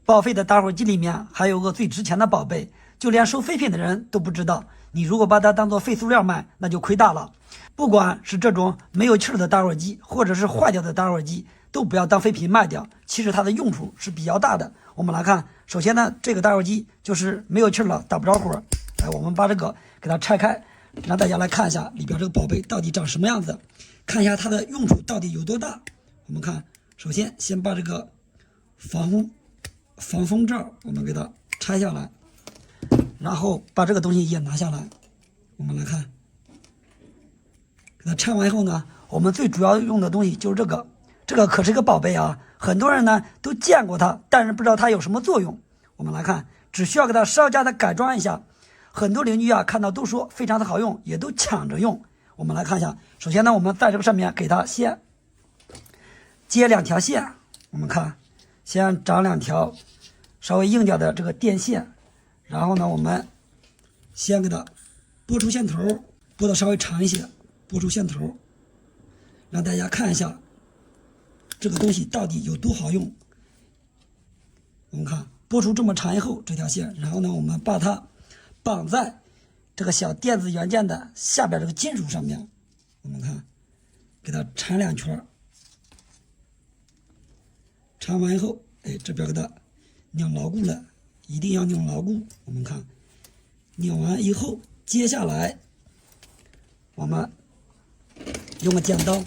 报废的打火机里面还有个最值钱的宝贝，就连收废品的人都不知道。你如果把它当做废塑料卖，那就亏大了。不管是这种没有气儿的打火机，或者是坏掉的打火机，都不要当废品卖掉。其实它的用处是比较大的。我们来看，首先呢，这个打火机就是没有气儿了，打不着火。我们把这个给它拆开，让大家来看一下里边这个宝贝到底长什么样子，看一下它的用处到底有多大。我们看，首先先把这个防风罩我们给它拆下来，然后把这个东西也拿下来。我们来看，给它拆完以后呢，我们最主要用的东西就是这个可是一个宝贝啊，很多人呢都见过它，但是不知道它有什么作用。我们来看，只需要给它稍加的改装一下，很多邻居啊看到都说非常的好用，也都抢着用。我们来看一下，首先呢，我们在这个上面给它先接2条线，我们看，先长2条稍微硬点的这个电线，然后呢，我们先给它拨出线头，拨的稍微长一些，拨出线头，让大家看一下这个东西到底有多好用。我们看，拨出这么长以后这条线，然后呢，我们把它绑在这个小电子元件的下边这个金属上面。我们看，给它缠2圈，缠完以后，这边给它拧牢固了，一定要拧牢固。我们看，拧完以后，接下来我们用个剪刀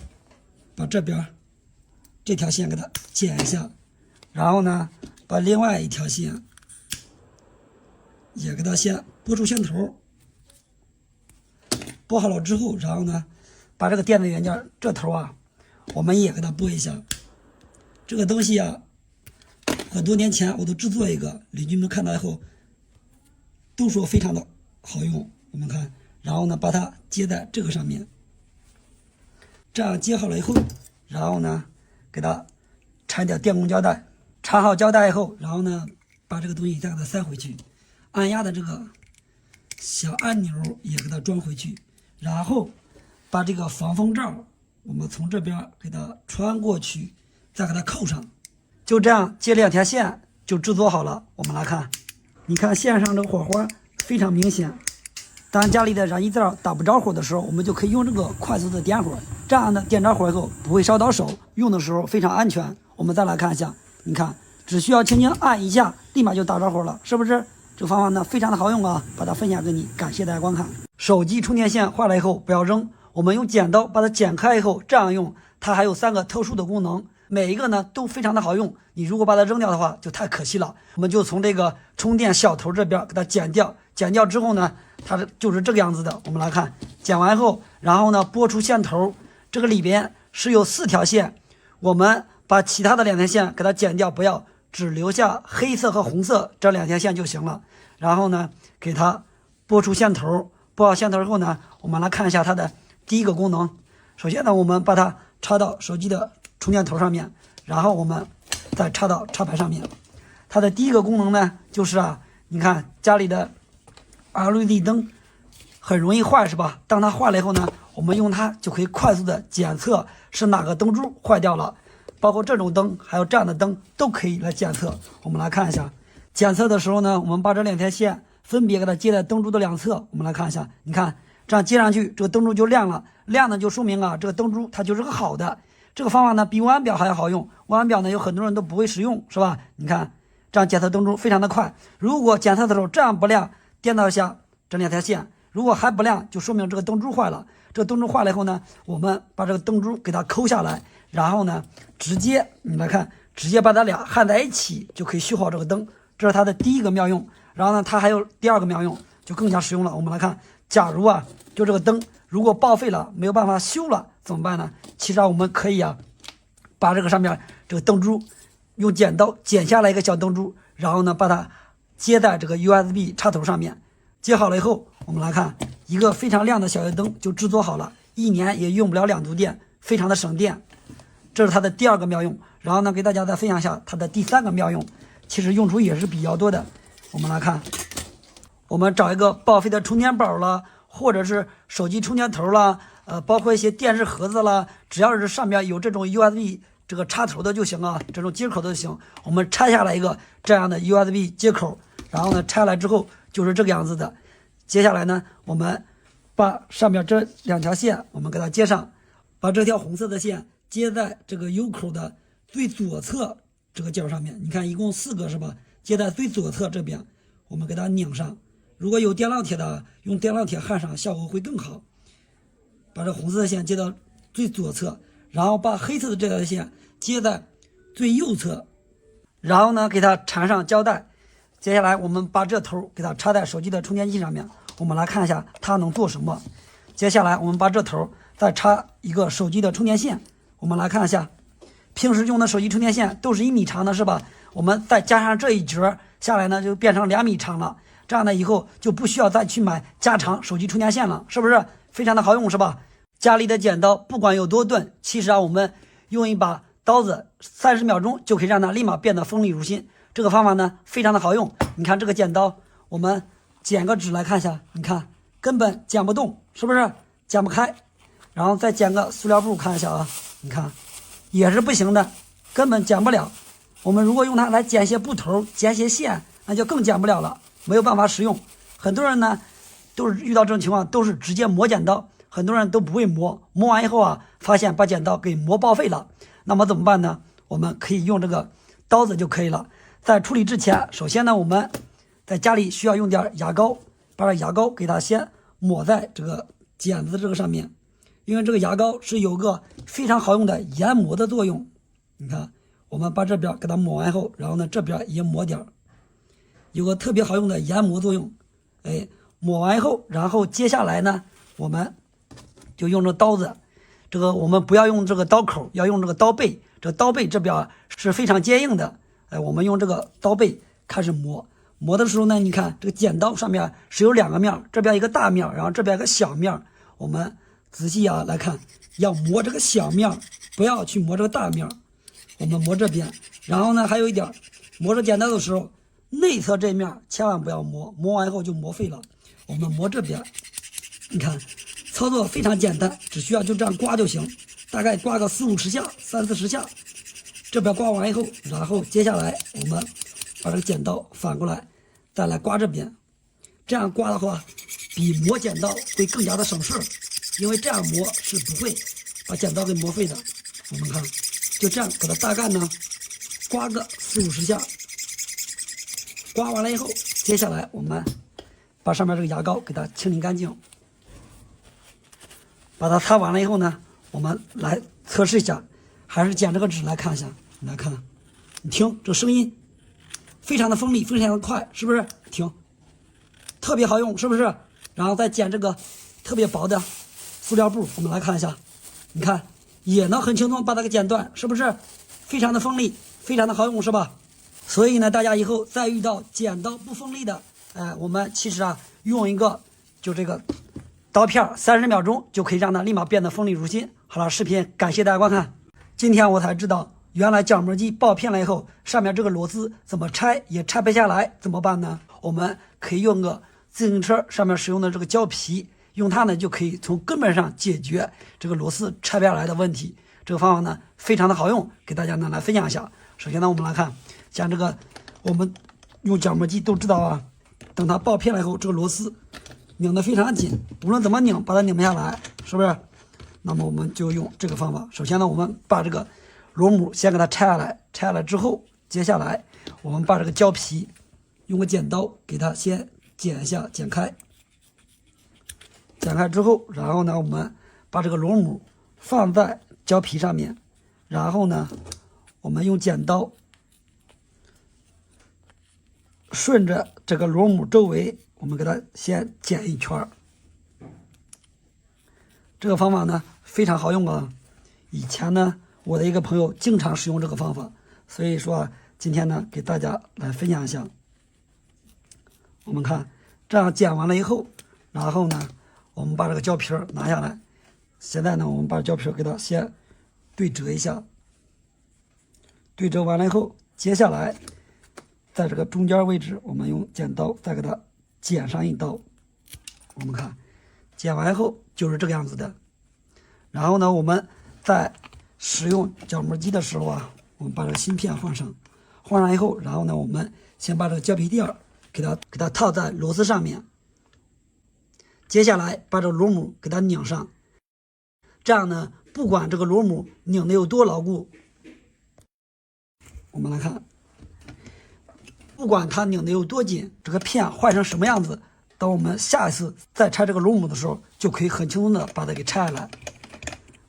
把这边这条线给它剪一下，然后呢，把另外一条线也给它先拨出线头，拨好了之后，然后呢，把这个电子元件这头啊，我们也给它拨一下。这个东西啊，很多年前我都制作一个，邻居们看到以后都说非常的好用。我们看，然后呢，把它接在这个上面，这样接好了以后，然后呢，给它缠点电工胶带，缠好胶带以后，然后呢，把这个东西再给它塞回去，按压的这个小按钮也给它装回去，然后把这个防风罩我们从这边给它穿过去，再给它扣上，就这样接2条线就制作好了。我们来看，你看线上这个火花非常明显。当家里的燃气灶打不着火的时候，我们就可以用这个快速的点火，这样的点着火以后不会烧到手，用的时候非常安全。我们再来看一下，你看，只需要轻轻按一下，立马就打着火了，是不是？这个方法呢非常的好用啊，把它分享给你，感谢大家观看。手机充电线坏了以后不要扔，我们用剪刀把它剪开以后这样用，它还有3个特殊的功能，每一个呢都非常的好用。你如果把它扔掉的话就太可惜了。我们就从这个充电小头这边给它剪掉，剪掉之后呢，它就是这个样子的。我们来看，剪完后，然后呢拨出线头，这个里边是有4条线，我们把其他的2条线给它剪掉，不要，只留下黑色和红色这2条线就行了。然后呢，给它拨出线头，拨好线头以后呢，我们来看一下它的第一个功能。首先呢，我们把它插到手机的充电头上面，然后我们再插到插排上面。它的第一个功能呢，就是啊，你看家里的 LED 灯很容易坏，是吧？当它坏了以后呢，我们用它就可以快速的检测是哪个灯珠坏掉了，包括这种灯还有这样的灯都可以来检测。我们来看一下，检测的时候呢，我们把这2条线分别给它接在灯珠的2侧。我们来看一下，你看这样接上去，这个灯珠就亮了，亮呢就说明啊，这个灯珠它就是个好的。这个方法呢比万表还要好用，万表呢有很多人都不会使用，是吧？你看这样检测灯珠非常的快。如果检测的时候这样不亮，颠倒一下这2条线，如果还不亮，就说明这个灯珠坏了。这个灯珠坏了以后呢，我们把这个灯珠给它抠下来，然后呢直接你来看，直接把它俩焊在一起就可以修好这个灯。这是它的第一个妙用。然后呢，它还有第2个妙用，就更加实用了。我们来看，假如啊，就这个灯如果报废了，没有办法修了，怎么办呢？其实我们可以啊，把这个上面这个灯珠用剪刀剪下来一个小灯珠，然后呢把它接在这个 USB 插头上面。接好了以后，我们来看一个非常亮的小夜灯就制作好了，1年也用不了2度电，非常的省电。这是它的第2个妙用。然后呢，给大家再分享一下它的第3个妙用，其实用处也是比较多的。我们来看，我们找一个报废的充电宝啦，或者是手机充电头啦，包括一些电视盒子啦，只要是上面有这种 USB 这个插头的就行啊，这种接口的就行。我们拆下来一个这样的 USB 接口，然后呢拆来之后就是这个样子的。接下来呢，我们把上面这2条线我们给它接上，把这条红色的线接在这个 U 口的最左侧这个角上面。你看一共4个是吧？接在最左侧这边，我们给它拧上。如果有电烙铁的，用电烙铁焊上效果会更好。把这红色的线接到最左侧，然后把黑色的这条线接在最右侧，然后呢给它缠上胶带。接下来我们把这头给它插在手机的充电器上面，我们来看一下它能做什么。接下来我们把这头再插一个手机的充电线，我们来看一下，平时用的手机充电线都是1米长的是吧？我们再加上这一节下来呢，就变成2米长了。这样呢以后就不需要再去买加长手机充电线了，是不是非常的好用是吧？家里的剪刀不管有多钝，其实我们用一把刀子30秒钟就可以让它立马变得锋利如新。这个方法呢非常的好用。你看这个剪刀，我们剪个纸来看一下，你看根本剪不动，是不是剪不开？然后再剪个塑料布看一下啊，你看也是不行的，根本剪不了。我们如果用它来剪些布头、剪些线，那就更剪不了了，没有办法使用。很多人呢都是遇到这种情况，都是直接磨剪刀，很多人都不会磨，磨完以后发现把剪刀给磨报废了。那么怎么办呢？我们可以用这个刀子就可以了。在处理之前，首先呢我们在家里需要用点牙膏，把这牙膏给它先抹在这个剪子这个上面，因为这个牙膏是有个非常好用的研磨的作用。你看我们把这边给它抹完后，然后呢这边也抹点，有个特别好用的研磨作用。抹完以后，然后接下来呢我们就用这刀子，这个我们不要用这个刀口，要用这个刀背。这个刀背这边是非常坚硬的，我们用这个刀背开始磨。磨的时候呢，你看这个剪刀上面是有2个面，这边一个大面，然后这边一个小面。我们仔细来看，要磨这个小面，不要去磨这个大面。我们磨这边，然后呢还有一点，磨这剪刀的时候，内侧这面千万不要磨，磨完以后就磨废了。我们磨这边，你看操作非常简单，只需要就这样刮就行，大概刮个40-50下，30-40下。这边刮完以后，然后接下来我们把这个剪刀反过来再来刮这边。这样刮的话比磨剪刀会更加的省事，因为这样磨是不会把剪刀给磨废的。我们看就这样给它大概呢刮个40-50下。刮完了以后，接下来我们把上面这个牙膏给它清理干净，把它擦完了以后呢，我们来测试一下，还是剪这个纸来看一下。你来看，你听这声音非常的锋利，非常的快，是不是？听特别好用，是不是？然后再剪这个特别薄的塑料布，我们来看一下，你看也能很轻松把它给剪断，是不是非常的锋利，非常的好用，是吧？所以呢大家以后再遇到剪刀不锋利的，我们其实用一个就这个刀片，30秒钟就可以让它立马变得锋利如新。好了，视频感谢大家观看。今天我才知道，原来角磨机爆片了以后，上面这个螺丝怎么拆也拆不下来，怎么办呢？我们可以用个自行车上面使用的这个胶皮，用它呢就可以从根本上解决这个螺丝拆不下来的问题。这个方法呢非常的好用，给大家呢来分享一下。首先呢我们来看，像这个我们用角磨机都知道等它爆片了以后，这个螺丝拧得非常紧，无论怎么拧把它拧不下来，是不是？那么我们就用这个方法。首先呢我们把这个螺母先给它拆下来，拆下来之后，接下来我们把这个胶皮用个剪刀给它先剪一下，剪开。剪开之后，然后呢我们把这个螺母放在胶皮上面，然后呢我们用剪刀顺着这个螺母周围，我们给它先剪一圈。这个方法呢非常好用以前呢我的一个朋友经常使用这个方法，所以说今天呢给大家来分享一下。我们看这样剪完了以后，然后呢我们把这个胶皮拿下来。现在呢我们把胶皮给它先对折一下，对折完了以后，接下来在这个中间位置，我们用剪刀再给它剪上一刀。我们看剪完以后就是这个样子的。然后呢我们再使用角膜机的时候啊，我们把这个芯片换上，换上以后，然后呢，我们先把这个胶皮垫给它套在螺丝上面，接下来把这个螺母给它拧上，这样呢，不管这个螺母拧的有多牢固，我们来看，不管它拧的有多紧，这个片坏成什么样子，当我们下一次再拆这个螺母的时候，就可以很轻松的把它给拆下来。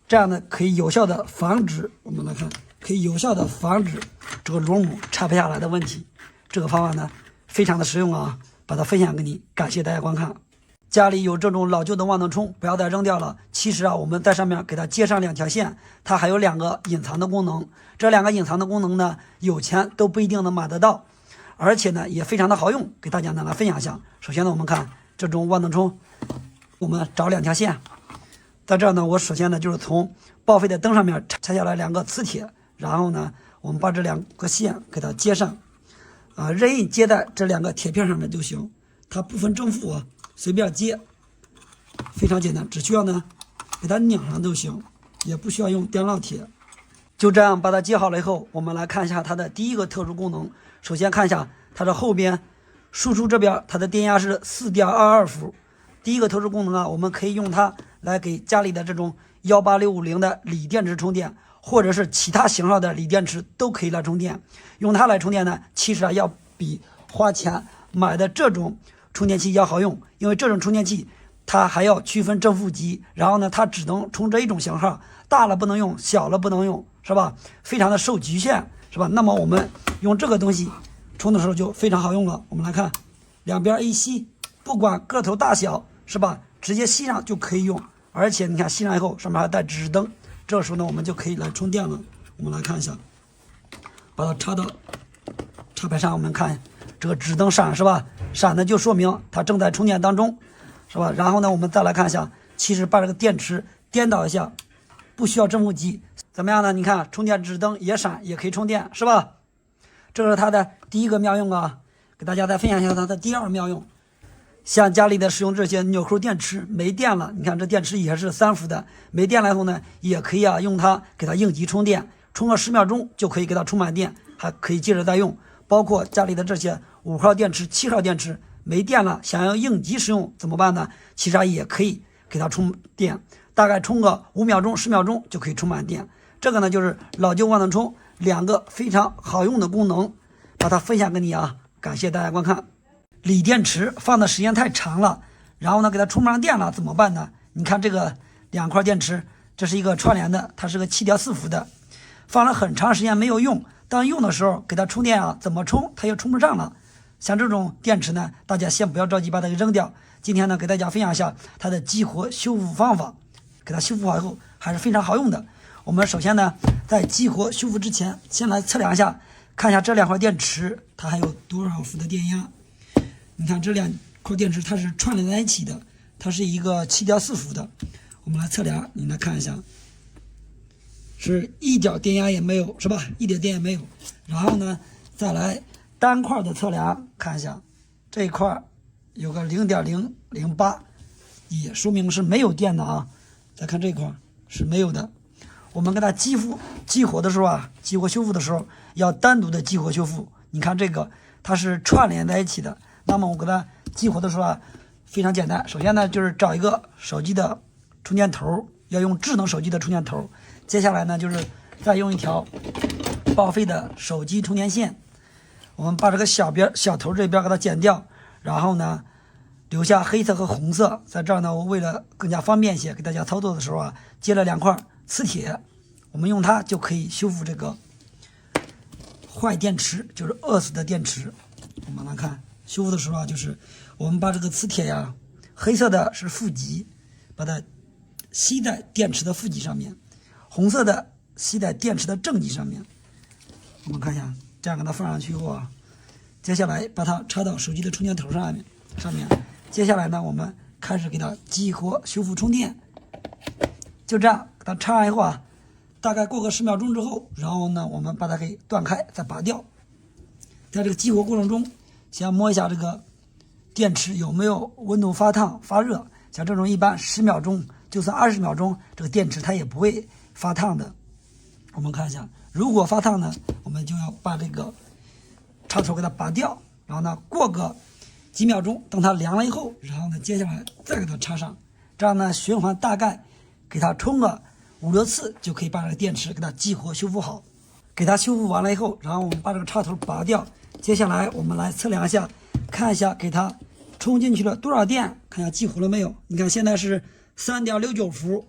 这样呢，可以有效的防止我们来看，可以有效的防止这个螺母拆不下来的问题。这个方法呢，非常的实用啊，把它分享给你，感谢大家观看。家里有这种老旧的万能充，不要再扔掉了。其实啊，我们在上面给它接上2条线，它还有2个隐藏的功能。这2个隐藏的功能呢，有钱都不一定能买得到，而且呢也非常的好用，给大家呢来分享一下。首先呢，我们看这种万能充，我们找2条线，在这儿呢，我首先呢就是从报废的灯上面拆下来2个磁铁，然后呢，我们把这2个线给它接上，任意接在这2个铁片上面就行，它不分正负啊，随便接，非常简单，只需要呢给它拧上就行，也不需要用电烙铁。就这样把它接好了以后，我们来看一下它的第一个特殊功能。首先看一下它的后边输出这边，它的电压是 4.22 伏。第一个特殊功能啊，我们可以用它来给家里的这种18650的锂电池充电，或者是其他型号的锂电池都可以来充电。用它来充电呢，其实啊要比花钱买的这种充电器要好用，因为这种充电器它还要区分正负极，然后呢它只能充这一种型号，大了不能用，小了不能用，是吧？非常的受局限，是吧？那么我们用这个东西充的时候就非常好用了。我们来看，两边一吸，不管个头大小，是吧？直接吸上就可以用，而且你看吸上以后上面还带指示灯，这时候呢我们就可以来充电了。我们来看一下，把它插到插排上，我们看这个指灯闪，是吧？闪的就说明它正在充电当中，是吧？然后呢我们再来看一下，其实把这个电池颠倒一下，不需要正负极，怎么样呢？你看充电指灯也闪，也可以充电，是吧？这是它的第一个妙用啊，给大家再分享一下它的第二个妙用。像家里的使用这些纽扣电池没电了，你看这电池也是3伏的，没电了以后呢，也可以啊用它给它应急充电，充个10秒钟就可以给它充满电，还可以接着再用。包括家里的这些5号电池、7号电池没电了，想要应急使用怎么办呢？其实也可以给它充电，大概充个5秒钟、10秒钟就可以充满电。这个呢就是老旧万能充2个非常好用的功能，把它分享给你啊，感谢大家观看。锂电池放的时间太长了，然后呢给它充不上电了怎么办呢？你看这个2块电池，这是一个串联的，它是个7.4伏的，放了很长时间没有用，当用的时候给它充电啊，怎么充它也充不上了。像这种电池呢，大家先不要着急把它给扔掉。今天呢给大家分享一下它的激活修复方法，给它修复好以后还是非常好用的。我们首先呢在激活修复之前，先来测量一下，看一下这2块电池它还有多少伏的电压。你看这2块电池它是串联在一起的，它是一个7.4伏的，我们来测量，你来看一下，是一点电压也没有，是吧？一点电也没有。然后呢再来单块的测量，看一下这一块有个 0.008， 也说明是没有电的啊。再看这一块是没有的。我们给它激活的时候啊，激活修复的时候要单独的激活修复。你看这个它是串联在一起的，那么我给它激活的时候啊，非常简单。首先呢就是找一个手机的充电头，要用智能手机的充电头。接下来呢就是再用一条报废的手机充电线，我们把这个小头这边给它剪掉，然后呢留下黑色和红色。在这儿呢我为了更加方便一些，给大家操作的时候啊，接了2块磁铁，我们用它就可以修复这个坏电池，就是饿死的电池。我们来看修复的时候啊，就是我们把这个磁铁呀，黑色的是负极，把它吸在电池的负极上面，红色的吸在电池的正极上面。我们看一下，这样给它放上去以后啊，接下来把它插到手机的充电头上面。接下来呢，我们开始给它激活修复充电。就这样给它插上以后啊，大概过个10秒钟之后，然后呢我们把它给断开再拔掉。在这个激活过程中，先摸一下这个电池有没有温度发烫发热，像这种一般10秒钟就算20秒钟，这个电池它也不会发烫的。我们看一下，如果发烫呢，我们就要把这个插头给它拔掉，然后呢过个几秒钟，等它凉了以后，然后呢接下来再给它插上，这样呢循环大概给它冲个5、6次，就可以把这个电池给它激活修复好。给它修复完了以后，然后我们把这个插头拔掉，接下来我们来测量一下，看一下给它充进去了多少电，看一下激活了没有。你看现在是3.69伏，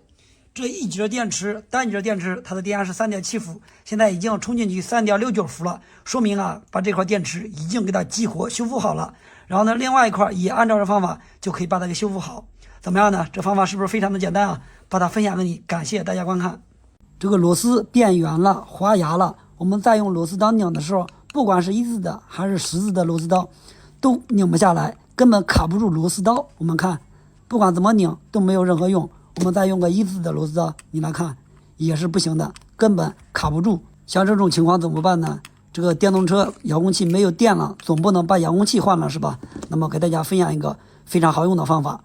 这一节电池单节电池它的电压是3.7伏，现在已经充进去3.69伏了，说明啊把这块电池已经给它激活修复好了。然后呢另外一块也按照这方法就可以把它给修复好。怎么样呢？这方法是不是非常的简单啊？把它分享给你，感谢大家观看。这个螺丝变圆了，滑牙了，我们再用螺丝刀拧的时候，不管是1字的还是10字的螺丝刀都拧不下来，根本卡不住螺丝刀。我们看不管怎么拧都没有任何用，我们再用个1字的螺丝刀，你来看也是不行的，根本卡不住。像这种情况怎么办呢？这个电动车遥控器没有电了，总不能把遥控器换了是吧？那么给大家分享一个非常好用的方法，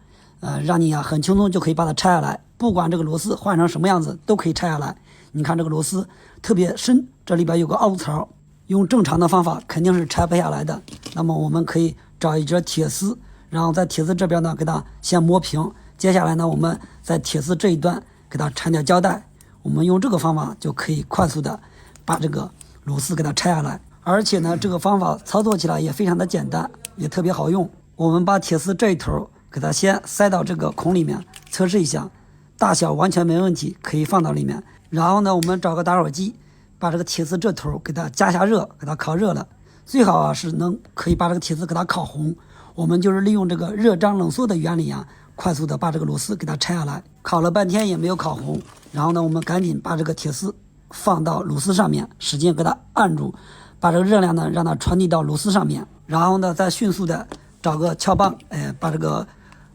让你很轻松就可以把它拆下来，不管这个螺丝换成什么样子都可以拆下来。你看这个螺丝特别深，这里边有个凹槽，用正常的方法肯定是拆不下来的。那么我们可以找一节铁丝，然后在铁丝这边呢给它先磨平，接下来呢我们在铁丝这一端给它缠点胶带，我们用这个方法就可以快速的把这个螺丝给它拆下来。而且呢这个方法操作起来也非常的简单，也特别好用。我们把铁丝这一头给它先塞到这个孔里面测试一下，大小完全没问题，可以放到里面。然后呢我们找个打火机，把这个铁丝这头给它加下热，给它烤热了，最好啊是可以把这个铁丝给它烤红。我们就是利用这个热胀冷缩的原理啊，快速的把这个螺丝给它拆下来。烤了半天也没有烤红，然后呢我们赶紧把这个铁丝放到螺丝上面，使劲给它按住，把这个热量呢让它传递到螺丝上面，然后呢再迅速的找个撬棒，把这个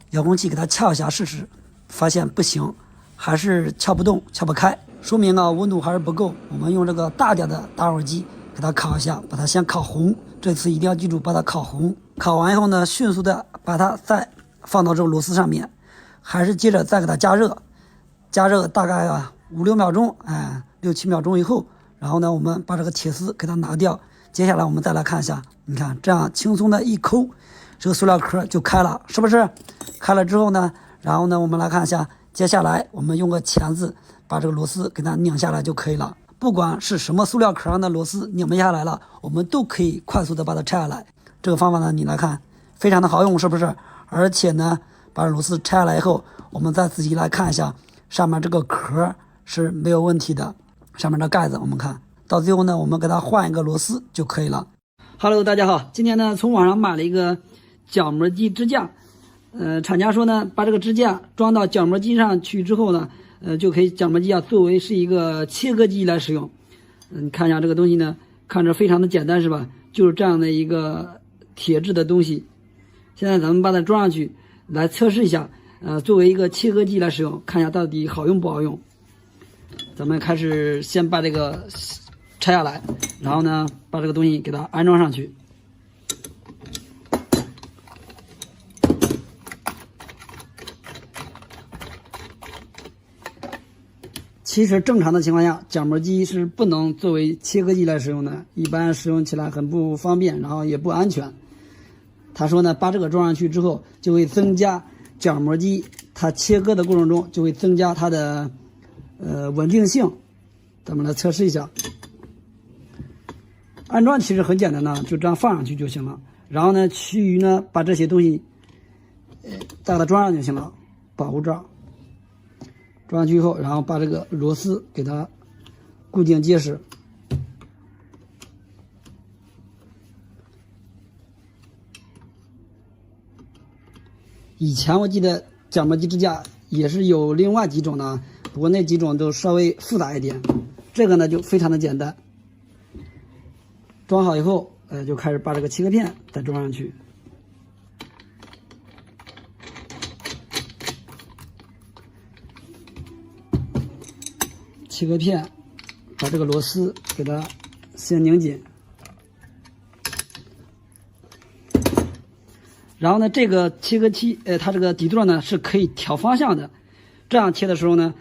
遥控器给它撬一下试试，发现不行，还是撬不动撬不开，说明啊温度还是不够。我们用这个大点的打火机给它烤一下，把它先烤红，这次一定要记住把它烤红。烤完以后呢迅速的把它再放到这个螺丝上面，还是接着再给它加热，加热大概5、6秒钟，6、7秒钟以后，然后呢我们把这个铁丝给它拿掉。接下来我们再来看一下，你看这样轻松的一抠，这个塑料壳就开了，是不是？开了之后呢，然后呢我们来看一下，接下来我们用个钳子把这个螺丝给它拧下来就可以了。不管是什么塑料壳上的螺丝拧不下来了，我们都可以快速的把它拆下来。这个方法呢你来看非常的好用，是不是？而且呢把螺丝拆下来以后，我们再仔细来看一下，上面这个壳是没有问题的，上面的盖子我们看到最后呢我们给它换一个螺丝就可以了。Hello 大家好，今天呢从网上买了一个角磨机支架，厂家说呢把这个支架装到角磨机上去之后呢，就可以角磨机作为是一个切割机来使用。你看一下这个东西呢，看着非常的简单是吧？就是这样的一个铁质的东西。现在咱们把它装上去来测试一下，作为一个切割机来使用，看一下到底好用不好用。咱们开始先把这个拆下来，然后呢把这个东西给它安装上去。其实正常的情况下，角磨机是不能作为切割机来使用的，一般使用起来很不方便，然后也不安全。他说呢，把这个装上去之后，就会增加角磨机它切割的过程中就会增加它的稳定性。咱们来测试一下。安装其实很简单的，就这样放上去就行了。然后呢，其余呢把这些东西再给它装上就行了，保护罩。装上去以后，然后把这个螺丝给它固定结实。以前我记得角磨机支架也是有另外几种的，不过那几种都稍微复杂一点。这个呢就非常的简单。装好以后，就开始把这个切割片再装上去。切割片把这个螺丝给它先拧紧，然后呢这个切割器它这个底座呢是可以调方向的，这样切的时候呢，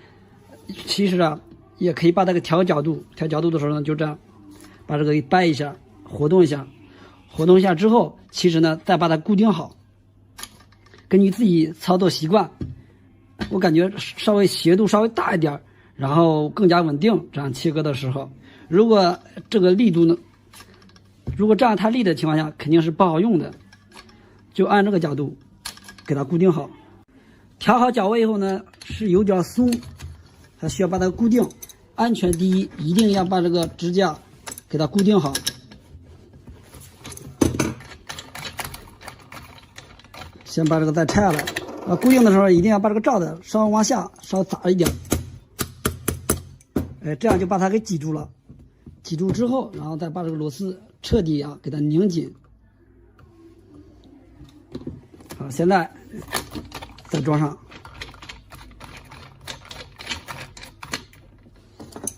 其实也可以把它给调角度，调角度的时候呢，就这样把这个给掰一下，活动一下，活动一下之后，其实呢再把它固定好。根据自己操作习惯，我感觉稍微斜度稍微大一点，然后更加稳定。这样切割的时候，如果这个力度呢，如果这样太力的情况下，肯定是不好用的。就按这个角度给它固定好。调好角位以后呢，是有点松，还需要把它固定。安全第一，一定要把这个支架给它固定好。先把这个再拆下来，固定的时候一定要把这个罩子稍微往下稍微砸一点，这样就把它给挤住了。挤住之后，然后再把这个螺丝彻底给它拧紧。好，现在再装上。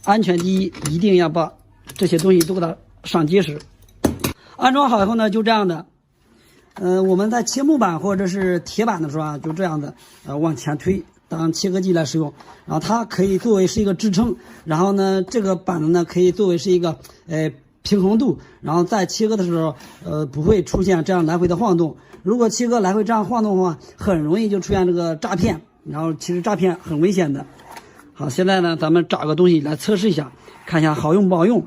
安全第一，一定要把这些东西都给它上结实。安装好以后呢，就这样的。我们在切木板或者是铁板的时候就这样的往前推，当切割机来使用。然后它可以作为是一个支撑，然后呢，这个板子呢可以作为是一个平衡度，然后在切割的时候不会出现这样来回的晃动。如果切割来回这样晃动的话，很容易就出现这个诈骗，然后其实诈骗很危险的。好，现在呢，咱们找个东西来测试一下，看一下好用不好用。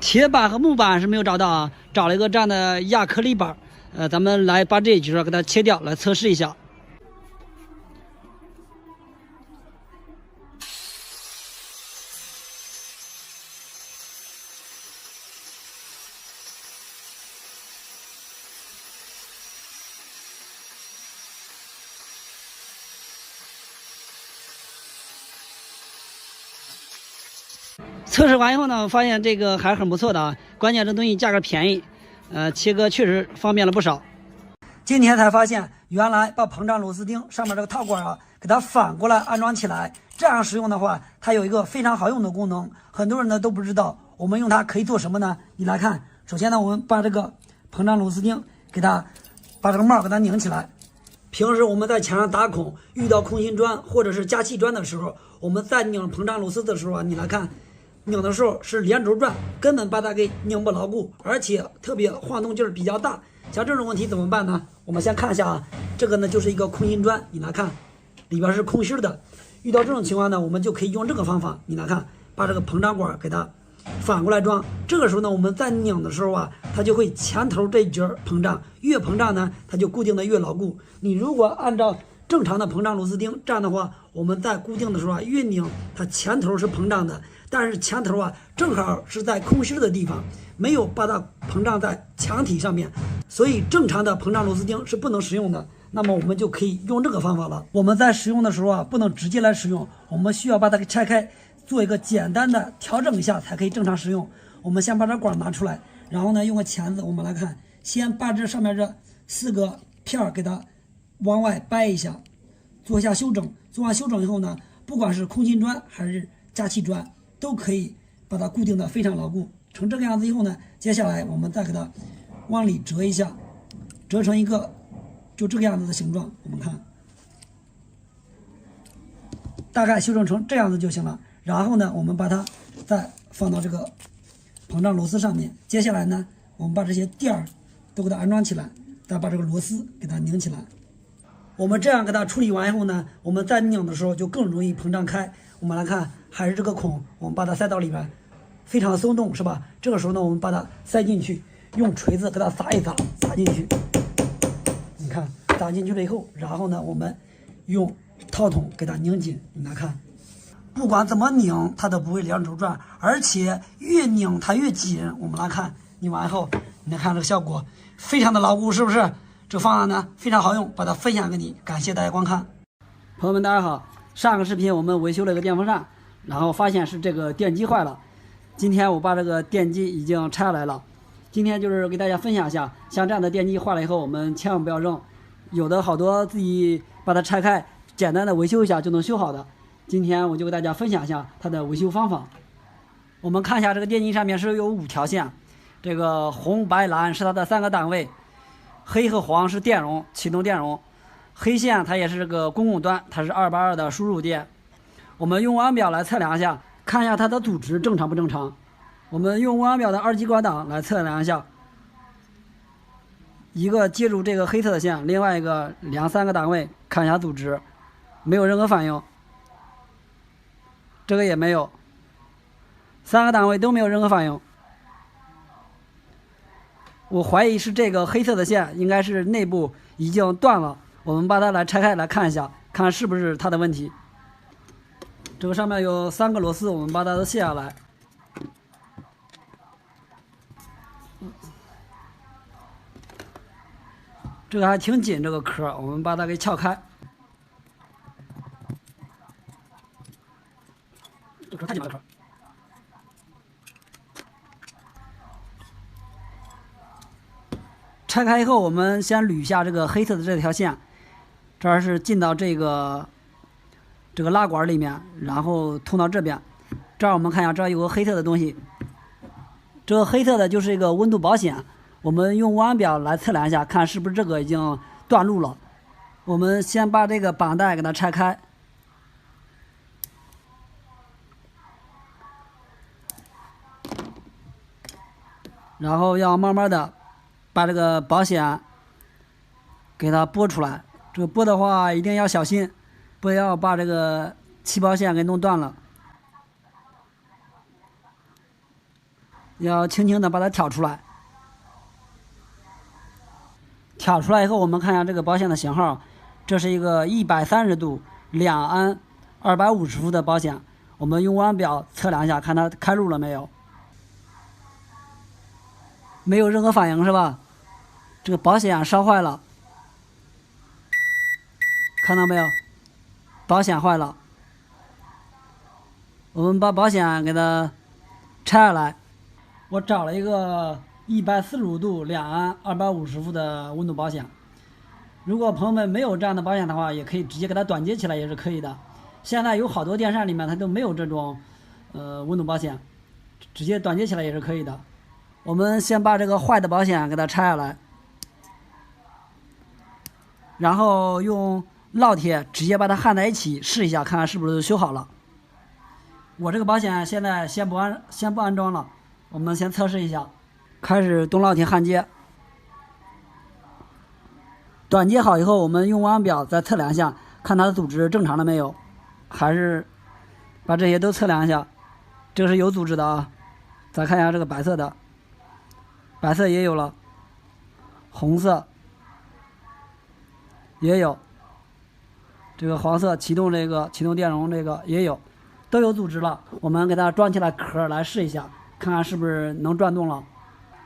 铁板和木板是没有找到找了一个这样的亚克力板。咱们来把这几节给它切掉，来测试一下。测试完以后呢，我发现这个还是很不错的关键这东西价格便宜。切割确实方便了不少。今天才发现，原来把膨胀螺丝钉上面这个套管给它反过来安装起来，这样使用的话，它有一个非常好用的功能，很多人呢都不知道。我们用它可以做什么呢？你来看，首先呢，我们把这个膨胀螺丝钉给它把这个帽给它拧起来。平时我们在墙上打孔，遇到空心砖或者是加气砖的时候，我们在拧膨胀螺丝的时候你来看。拧的时候是连轴转，根本把它给拧不牢固，而且特别晃动劲儿比较大。像这种问题怎么办呢？我们先看一下这个呢就是一个空心砖，你来看，里边是空心的。遇到这种情况呢，我们就可以用这个方法，你来看，把这个膨胀管给它反过来装。这个时候呢，我们在拧的时候它就会前头这一节膨胀，越膨胀呢，它就固定的越牢固。你如果按照正常的膨胀螺丝钉，这样的话，我们在固定的时候越拧，它前头是膨胀的。但是前头正好是在空心的地方，没有把它膨胀在墙体上面，所以正常的膨胀螺丝钉是不能使用的。那么我们就可以用这个方法了。我们在使用的时候不能直接来使用，我们需要把它给拆开，做一个简单的调整一下才可以正常使用。我们先把这管拿出来，然后呢用个钳子，我们来看，先把这上面这4个片给它往外掰一下，做一下修整。做完修整以后呢，不管是空心砖还是加气砖，都可以把它固定的非常牢固。成这个样子以后呢，接下来我们再给它往里折一下，折成一个就这个样子的形状。我们看，大概修正成这样子就行了。然后呢，我们把它再放到这个膨胀螺丝上面。接下来呢，我们把这些垫儿都给它安装起来，再把这个螺丝给它拧起来。我们这样给它处理完以后呢，我们在拧的时候就更容易膨胀开。我们来看，还是这个孔，我们把它塞到里边，非常松动，是吧？这个时候呢，我们把它塞进去，用锤子给它砸一砸，砸进去。你看，砸进去了以后，然后呢，我们用套筒给它拧紧。你来看，不管怎么拧，它都不会连轴转，而且越拧它越紧。我们来看，拧完以后，你来看这个效果，非常的牢固，是不是？这个方案呢非常好用，把它分享给你，感谢大家观看。朋友们，大家好。上个视频我们维修了一个电风扇，然后发现是这个电机坏了。今天我把这个电机已经拆下来了。今天就是给大家分享一下，像这样的电机坏了以后，我们千万不要扔。有的好多自己把它拆开，简单的维修一下就能修好的。今天我就给大家分享一下它的维修方法。我们看一下这个电机上面是有5条线，这个红、白、蓝是它的3个档位，黑和黄是电容，启动电容。黑线它也是这个公共端，它是282的输入电。我们用温表来测量一下，看一下它的阻值正常不正常。我们用温表的2极管档来测量一下，一个接住这个黑色的线，另外一个2、3个档位，看一下阻值，没有任何反应。这个也没有，3个档位都没有任何反应。我怀疑是这个黑色的线应该是内部已经断了，我们把它来拆开来看一下，看是不是它的问题。这个上面有3个螺丝，我们把它都卸下来。这个还挺紧，这个壳我们把它给撬开。这壳太紧了，这壳。拆开以后，我们先捋一下这个黑色的这条线，这儿是进到这个拉管里面，然后通到这边。这儿我们看一下，这儿有个黑色的东西，这个黑色的就是一个温度保险。我们用温表来测量一下，看是不是这个已经断路了。我们先把这个绑带给它拆开，然后要慢慢的把这个保险给它拨出来。这个拨的话一定要小心，不要把这个气包线给弄断了。要轻轻的把它挑出来。挑出来以后，我们看一下这个保险的型号，这是一个130度2安250伏的保险。我们用温表测量一下，看它开路了没有？没有任何反应是吧？这个保险烧坏了，看到没有？保险坏了。我们把保险给它拆下来。我找了一个145度2安250伏的温度保险。如果朋友们没有这样的保险的话，也可以直接给它短接起来，也是可以的。现在有好多电扇里面它都没有这种温度保险，直接短接起来也是可以的。我们先把这个坏的保险给它拆下来，然后用烙铁直接把它焊在一起，试一下看看是不是修好了。我这个保险现在先不安装了，我们先测试一下。开始动烙铁焊接，短接好以后，我们用温表再测量一下，看它的阻值正常了没有，还是把这些都测量一下。这个是有阻值的啊。再看一下这个白色的，白色也有了，红色也有，这个黄色启动电容这个也有，都有阻值了。我们给它装起来壳来试一下，看看是不是能转动了。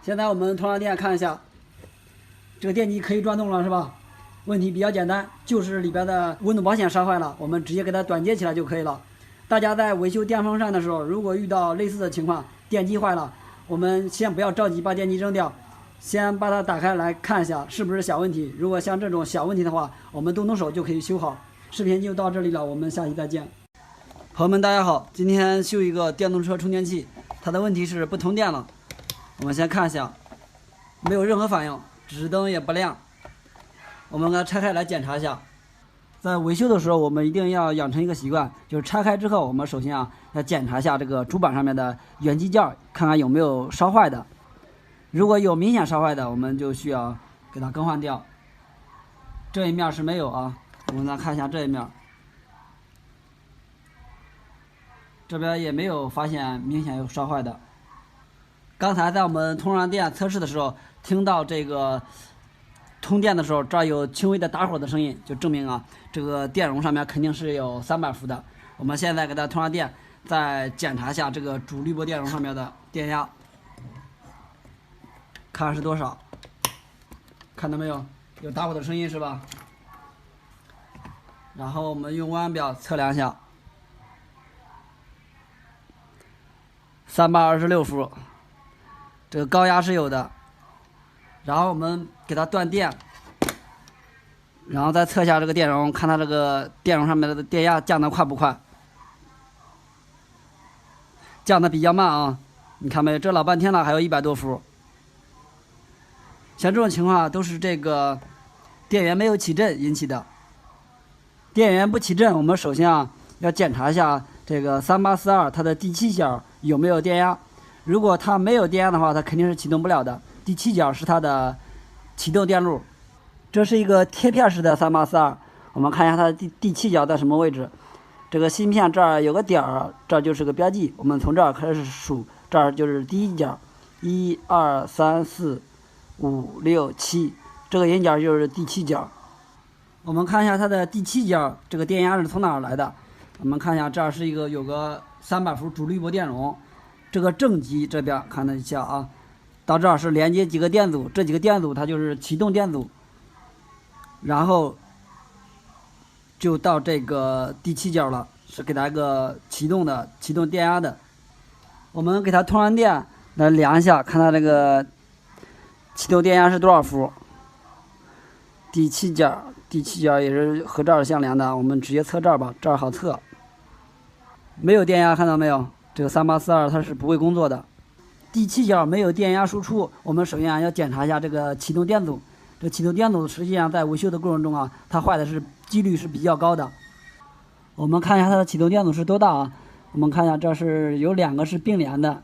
现在我们通上电看一下，这个电机可以转动了是吧？问题比较简单，就是里边的温度保险烧坏了，我们直接给它短接起来就可以了。大家在维修电风扇的时候，如果遇到类似的情况，电机坏了，我们先不要着急把电机扔掉，先把它打开来看一下是不是小问题。如果像这种小问题的话，我们动手就可以修好。视频就到这里了，我们下期再见。朋友们大家好，今天修一个电动车充电器，它的问题是不通电了。我们先看一下，没有任何反应，指示灯也不亮。我们给它拆开来检查一下。在维修的时候，我们一定要养成一个习惯，就是拆开之后，我们首先要检查一下这个主板上面的原机件，看看有没有烧坏的。如果有明显烧坏的，我们就需要给它更换掉。这一面是没有啊，我们再看一下这一面，这边也没有发现明显有烧坏的。刚才在我们通上电测试的时候，听到这个通电的时候，这儿有轻微的打火的声音，就证明这个电容上面肯定是有300伏的。我们现在给它通上电，再检查一下这个主滤波电容上面的电压，看是多少。看到没有？有打火的声音是吧？然后我们用温表测量一下，326伏。这个高压是有的，然后我们给它断电，然后再测一下这个电容，看它这个电容上面的电压降得快不快。降得比较慢啊，你看没？这老半天了，还有100多伏。像这种情况都是这个电源没有起振引起的。电源不起振，我们首先要检查一下这个3842它的第7角有没有电压。如果它没有电压的话，它肯定是启动不了的。第7角是它的启动电路。这是一个贴片式的3842，我们看一下它的第7角在什么位置。这个芯片这儿有个点儿，这儿就是个标记。我们从这儿开始数，这儿就是第1角，1、2、3、4、5、6、7，这个引角就是第7角。我们看一下它的第7角，这个电压是从哪儿来的？我们看一下，这儿是有个300伏主滤波电容，这个正极这边看得一下啊，到这儿是连接几个电阻，这几个电阻它就是启动电阻，然后就到这个第7角了，是给它一个启动电压的。我们给它通上电来量一下，看它这个启动电压是多少伏。第7角也是和这儿相连的，我们直接测这儿吧，这儿好测。没有电压，看到没有？这个3842它是不会工作的。第7角没有电压输出，我们首先要检查一下这个启动电阻。这启动电阻实际上在维修的过程中啊，它坏的几率是比较高的。我们看一下它的启动电阻是多大啊？我们看一下，这是有2个是并联的，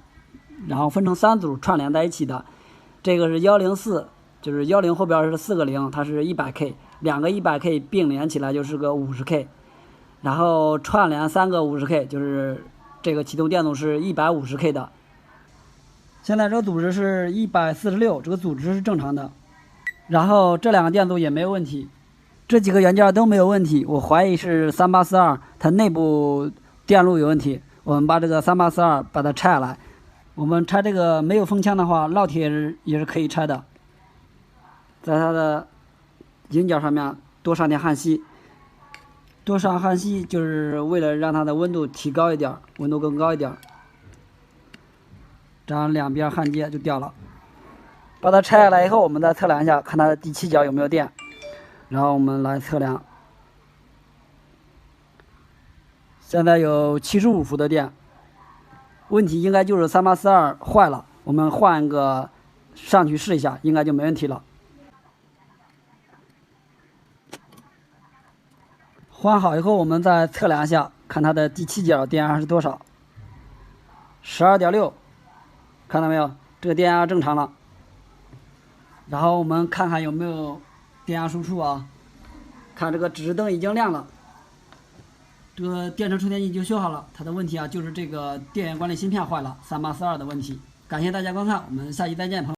然后分成3组串联在一起的。这个是104，就是10后边是4个0，它是100K，2个100K 并联起来就是个50K， 然后串联3个50K， 就是这个启动电阻是150K 的。现在这个阻值是146，这个阻值是正常的。然后这2个电阻也没有问题，这几个元件都没有问题。我怀疑是3842它内部电路有问题。我们把这个3842把它拆下来，我们拆这个没有封腔的话，烙铁也是可以拆的。在它的引角上面多上点焊锡，多上焊锡就是为了让它的温度提高一点，温度更高一点，这样2边焊接就掉了。把它拆下来以后，我们再测量一下，看它的第7角有没有电。然后我们来测量，现在有75伏的电，问题应该就是3842坏了。我们换一个上去试一下，应该就没问题了。换好以后，我们再测量一下，看它的第7角电压是多少。12.6，看到没有？这个电压正常了。然后我们看看有没有电压输出啊？看这个指示灯已经亮了，这个电池充电器就修好了。它的问题啊，就是这个电源管理芯片坏了，3842的问题。感谢大家观看，我们下期再见，朋友。